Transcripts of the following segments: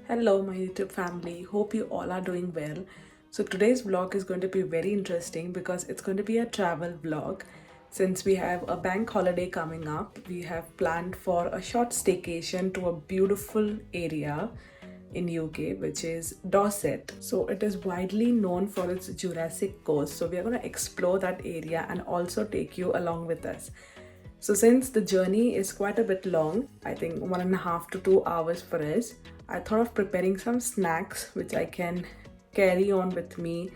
Hello, my YouTube family. Hope you all are doing well. So, today's vlog is going to be very interesting because it's going to be a travel vlog. Since we have a bank holiday coming up, we have planned for a short staycation to a beautiful area in UK, which is Dorset. So, it is widely known for its Jurassic coast. So, we are going to explore that area and also take you along with us. So since the journey is quite a bit long, I think 1.5 to 2 hours for us, I thought of preparing some snacks which I can carry on with me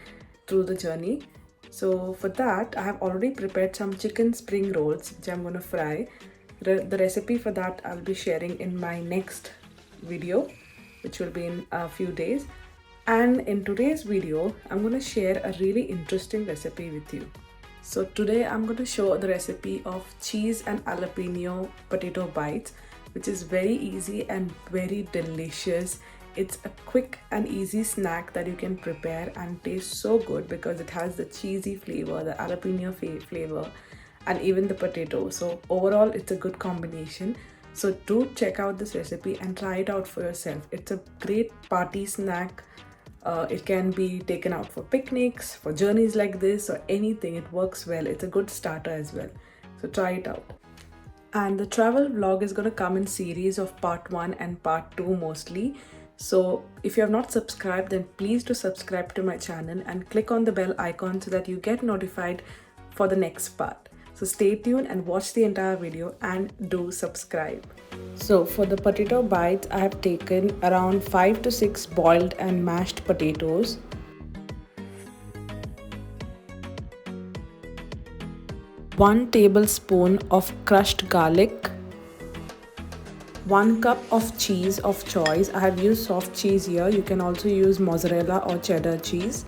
through the journey. So for that, I have already prepared some chicken spring rolls which I'm going to fry. The recipe for that I'll be sharing in my next video, which will be in a few days. And in today's video, I'm going to share a really interesting recipe with you. So today I'm going to show the recipe of cheese and jalapeno potato bites, which is very easy and very delicious. It's a quick and easy snack that you can prepare and taste so good because it has the cheesy flavor, the jalapeno flavor, and even the potato. So overall, it's a good combination. So do check out this recipe and try it out for yourself. It's a great party snack. It can be taken out for picnics, for journeys like this, or anything. It works well. It's a good starter as well. So try it out. And the travel vlog is going to come in series of part 1 and part 2 mostly. So if you have not subscribed, then please do subscribe to my channel and click on the bell icon so that you get notified for the next part. So stay tuned and watch the entire video and do subscribe. So for the potato bites, I have taken around 5 to 6 boiled and mashed potatoes. One tablespoon of crushed garlic. 1 cup of cheese of choice. I have used soft cheese here. You can also use mozzarella or cheddar cheese.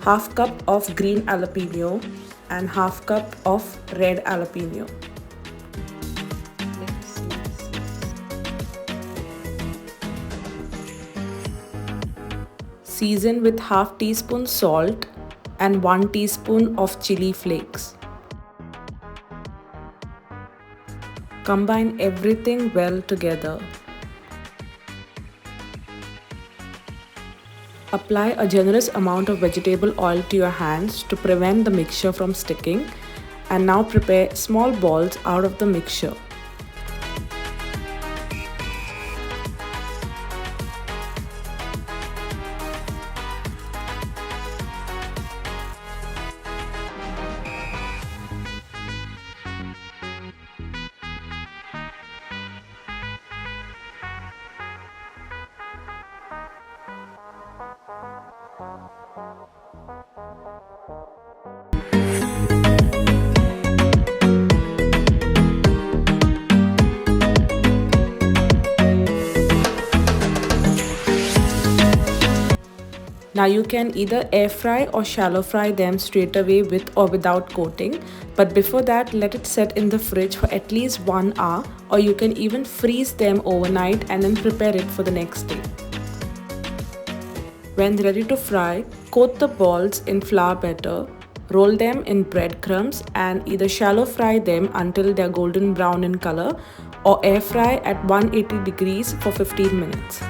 Half cup of green jalapeno and half cup of red jalapeno. Season with half teaspoon salt and 1 teaspoon of chili flakes. Combine everything well together. Apply a generous amount of vegetable oil to your hands to prevent the mixture from sticking, and now prepare small balls out of the mixture. Now you can either air fry or shallow fry them straight away with or without coating, but before that let it set in the fridge for at least 1 hour, or you can even freeze them overnight and then prepare it for the next day. When ready to fry, coat the balls in flour batter, roll them in breadcrumbs and either shallow fry them until they are golden brown in color or air fry at 180 degrees for 15 minutes.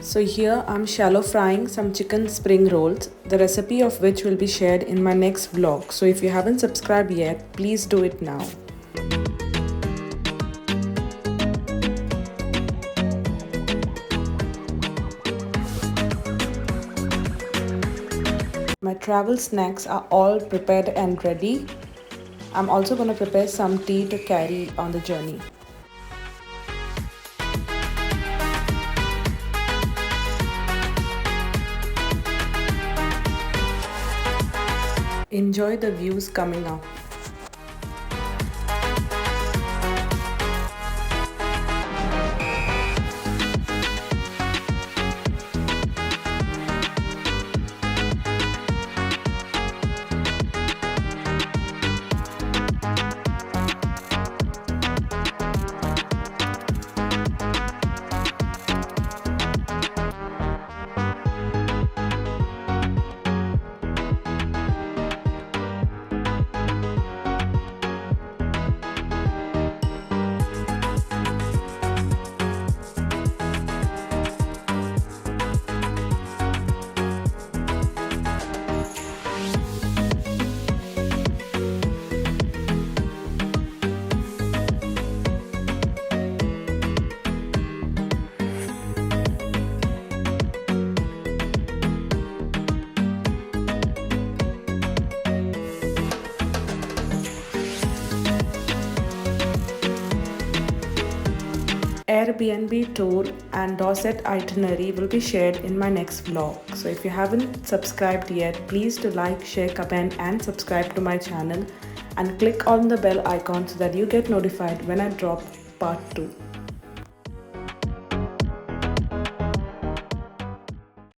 So here I'm shallow frying some chicken spring rolls, the recipe of which will be shared in my next vlog. So if you haven't subscribed yet, please do it now. My travel snacks are all prepared and ready. I'm also going to prepare some tea to carry on the journey. Enjoy the views coming up. Airbnb tour and Dorset itinerary will be shared in my next vlog. So if you haven't subscribed yet, please do like, share, comment and subscribe to my channel and click on the bell icon so that you get notified when I drop part 2.